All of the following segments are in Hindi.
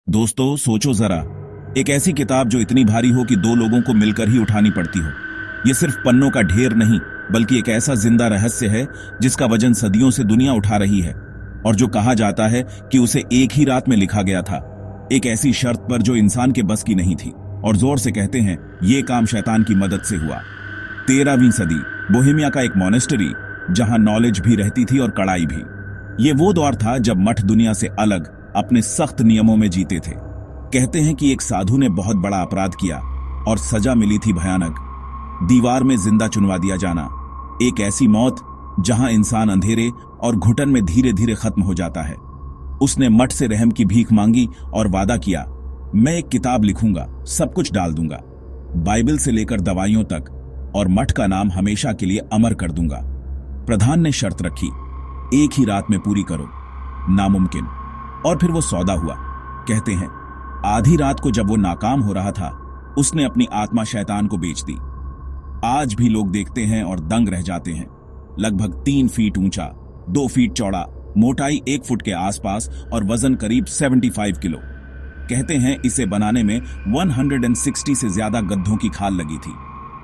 दोस्तों सोचो जरा, एक ऐसी किताब जो इतनी भारी हो कि दो लोगों को मिलकर ही उठानी पड़ती हो। ये सिर्फ पन्नों का ढेर नहीं, बल्कि एक ऐसा जिंदा रहस्य है जिसका वजन सदियों से दुनिया उठा रही है, और जो कहा जाता है कि उसे एक ही रात में लिखा गया था, एक ऐसी शर्त पर जो इंसान के बस की नहीं थी। और जोर से कहते हैं ये काम शैतान की मदद से हुआ। 13वीं सदी, बोहेमिया का एक मॉनेस्टरी, जहां नॉलेज भी रहती थी और कड़ाई भी। ये वो दौर था जब मठ दुनिया से अलग अपने सख्त नियमों में जीते थे। कहते हैं कि एक साधु ने बहुत बड़ा अपराध किया और सजा मिली थी भयानक, दीवार में जिंदा चुनवा दिया जाना। एक ऐसी मौत जहां इंसान अंधेरे और घुटन में धीरे धीरे खत्म हो जाता है। उसने मठ से रहम की भीख मांगी और वादा किया, मैं एक किताब लिखूंगा, सब कुछ डाल दूंगा, बाइबल से लेकर दवाइयों तक, और मठ का नाम हमेशा के लिए अमर कर दूंगा। प्रधान ने शर्त रखी, एक ही रात में पूरी करो। नामुमकिन। और फिर वो सौदा हुआ। कहते हैं आधी रात को जब वो नाकाम हो रहा था, उसने अपनी आत्मा शैतान को बेच दी। आज भी लोग देखते हैं और दंग रह जाते हैं। लगभग 3 फीट ऊंचा, 2 फीट चौड़ा, मोटाई 1 फुट के आसपास और वजन करीब 75 किलो। कहते हैं इसे बनाने में 160 से ज्यादा गद्धों की खाल लगी थी।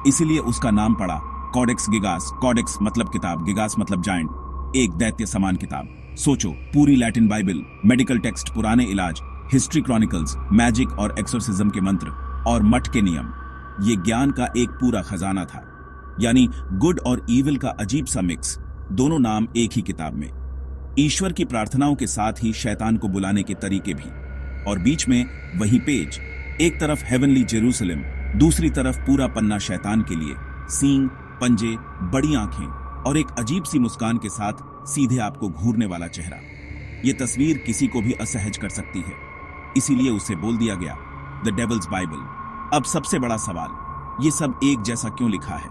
इसीलिए उसका नाम पड़ा कॉडेक्स गिगास। कॉडेक्स मतलब किताब, गिगास मतलब जायंट, एक दैत्य समान किताब। सोचो, पूरी लैटिन बाइबल, मेडिकल टेक्स्ट, पुराने इलाज, हिस्ट्री क्रॉनिकल्स, मैजिक और एक्सोर्सिज्म के मंत्र, और मठ के नियम। ये ज्ञान का एक पूरा खजाना था। यानी गुड और इविल का अजीब सा मिक्स, दोनों नाम एक ही किताब में। ईश्वर की प्रार्थनाओं के साथ ही शैतान को बुलाने के तरीके भी, और बीच में वही पेज। एक तरफ हेवनली जेरूसलम, दूसरी तरफ पूरा पन्ना शैतान के लिए, सींग, पंजे, बड़ी आंखें और एक अजीब सी मुस्कान के साथ सीधे आपको घूरने वाला चेहरा। ये तस्वीर किसी को भी असहज कर सकती है, इसीलिए उसे बोल दिया गया द डेविल्स बाइबल। अब सबसे बड़ा सवाल, ये सब एक जैसा क्यों लिखा है?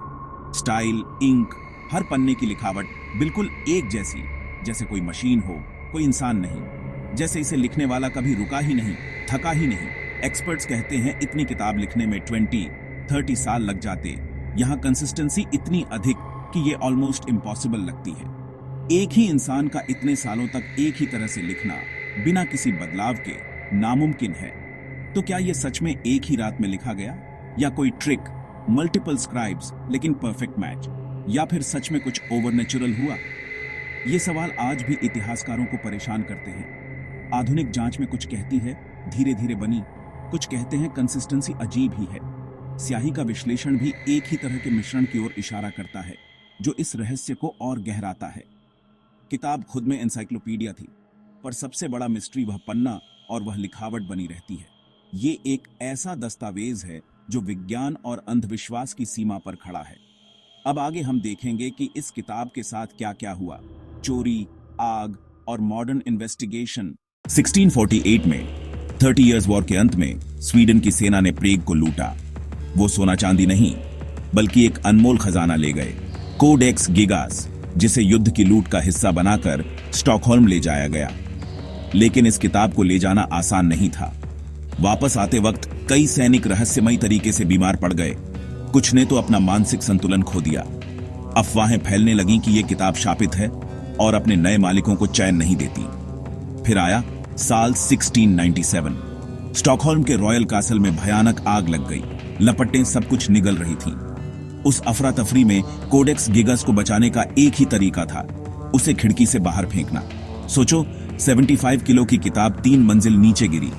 स्टाइल, इंक, हर पन्ने की लिखावट बिल्कुल एक जैसी, जैसे कोई मशीन हो, कोई इंसान नहीं। जैसे इसे लिखने वाला कभी रुका ही नहीं, थका ही नहीं। एक्सपर्ट्स कहते हैं इतनी किताब लिखने में 20-30 साल लग जाते। यहाँ कंसिस्टेंसी इतनी अधिक कि ये ऑलमोस्ट इम्पॉसिबल लगती है। एक ही इंसान का इतने सालों तक एक ही तरह से लिखना, बिना किसी बदलाव के, नामुमकिन है। तो क्या ये सच में एक ही रात में लिखा गया, या कोई ट्रिक, मल्टीपल स्क्राइब्स लेकिन परफेक्ट मैच, या फिर सच में कुछ ओवरनेचुरल हुआ? ये सवाल आज भी इतिहासकारों को परेशान करते हैं। आधुनिक जांच में कुछ कहती है धीरे धीरे बनी, कुछ कहते हैं कंसिस्टेंसी अजीब ही है। स्याही का विश्लेषण भी एक ही तरह के मिश्रण की ओर इशारा करता है, जो इस रहस्य को और गहराता है। किताब खुद में एनसाइक्लोपीडिया थी, पर सबसे बड़ा मिस्ट्री वह पन्ना और वह लिखावट बनी रहती है। ये एक ऐसा दस्तावेज है जो विज्ञान और अंधविश्वास की सीमा पर खड़ा है। अब आगे हम देखेंगे कि इस किताब के साथ क्या क्या हुआ। चोरी, आग और मॉडर्न इन्वेस्टिगेशन। 1648 में 30 इयर्स वॉर के अंत में स्वीडन की सेना ने प्रेग को लूटा। वो सोना चांदी नहीं, बल्कि एक अनमोल खजाना ले गए, कोडेक्स गिगास, जिसे युद्ध की लूट का हिस्सा बनाकर स्टॉकहोल्म ले जाया गया। लेकिन इस किताब को ले जाना आसान नहीं था। वापस आते वक्त कई सैनिक रहस्यमयी तरीके से बीमार पड़ गए। कुछ ने तो अपना मानसिक संतुलन खो दिया। अफवाहें फैलने लगीं कि यह किताब शापित है और अपने नए मालिकों को चैन नहीं देती। फिर आया साल 1697। स्टॉकहोल्म के रॉयल कासल में भयानक आग लग गई। लपटें सब कुछ निगल रही थीं। उस अफरा तफरी में कोडेक्स गिगास को बचाने का एक ही तरीका था, उसे खिड़की से बाहर फेंकना। सोचो, 75 किलो की किताब 3 मंजिल नीचे गिरी।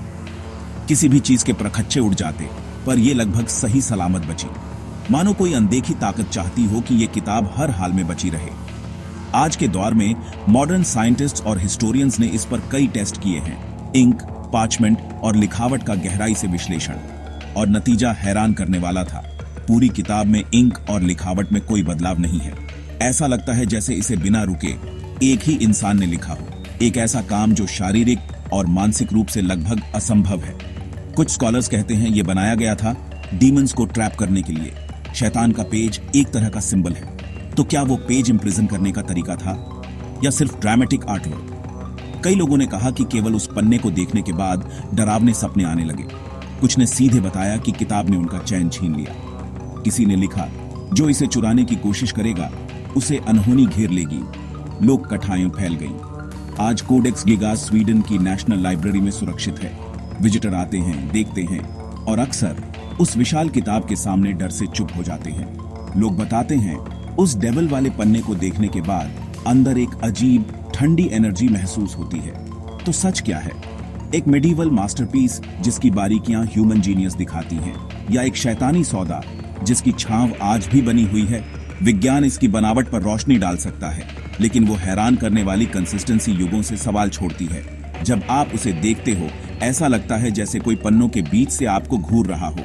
किसी भी चीज के प्रखच्चे उड़ जाते, पर यह लगभग सही सलामत बची। मानो कोई अनदेखी ताकत चाहती हो कि यह किताब हर हाल में बची रहे। आज के दौर में मॉडर्न साइंटिस्ट्स और हिस्टोरियंस ने इस पर कई टेस्ट किए हैं, इंक, पार्चमेंट और लिखावट का गहराई से विश्लेषण, और नतीजा हैरान करने वाला था। पूरी किताब में इंक और लिखावट में कोई बदलाव नहीं है। ऐसा लगता है जैसे इसे बिना रुके एक ही इंसान ने लिखा हो। एक ऐसा काम जो शारीरिक और मानसिक रूप से लगभग असंभव है। कुछ स्कॉलर्स कहते हैं यह बनाया गया था डीमंस को ट्रैप करने के लिए। शैतान का पेज एक तरह का सिंबल है, तो क्या वो पेज इंप्रिजन करने का तरीका था, या सिर्फ ड्रामेटिक आर्टवर्क? कई लोगों ने कहा कि केवल उस पन्ने को देखने के बाद डरावने सपने आने लगे। कुछ ने सीधे बताया कि किताब ने उनका चैन छीन लिया। किसी ने लिखा, जो इसे चुराने की कोशिश करेगा उसे अनहोनी घेर लेगी। लोग कथाएं फैल गईं। आज कोडेक्स गिगास स्वीडन की नेशनल लाइब्रेरी में सुरक्षित है। विजिटर आते हैं, देखते हैं और अक्सर उस विशाल किताब के सामने डर से चुप हो जाते हैं। लोग बताते हैं उस डेविल वाले पन्ने को देखने के बाद अंदर एक अजीब ठंडी एनर्जी महसूस होती है। तो सच क्या है? एक मेडिवल मास्टरपीस जिसकी बारीकियां ह्यूमन जीनियस दिखाती हैं, या एक शैतानी सौदा जिसकी छांव आज भी बनी हुई है? विज्ञान इसकी बनावट पर रोशनी डाल सकता है, लेकिन वो हैरान करने वाली कंसिस्टेंसी युगों से सवाल छोड़ती है। जब आप उसे देखते हो ऐसा लगता है जैसे कोई पन्नों के बीच से आपको घूर रहा हो,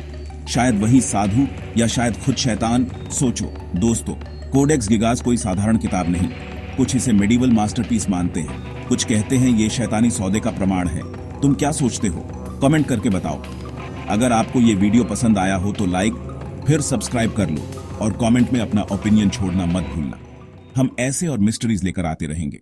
शायद वही साधु या शायद खुद शैतान। सोचो दोस्तों, कोडेक्स गिगास कोई साधारण किताब नहीं। कुछ इसे मेडिवल मास्टरपीस मानते हैं, कुछ कहते हैं ये शैतानी सौदे का प्रमाण है। तुम क्या सोचते हो? कमेंट करके बताओ। अगर आपको ये वीडियो पसंद आया हो तो लाइक, फिर सब्सक्राइब कर लो और कमेंट में अपना ओपिनियन छोड़ना मत भूलना। हम ऐसे और मिस्ट्रीज लेकर आते रहेंगे।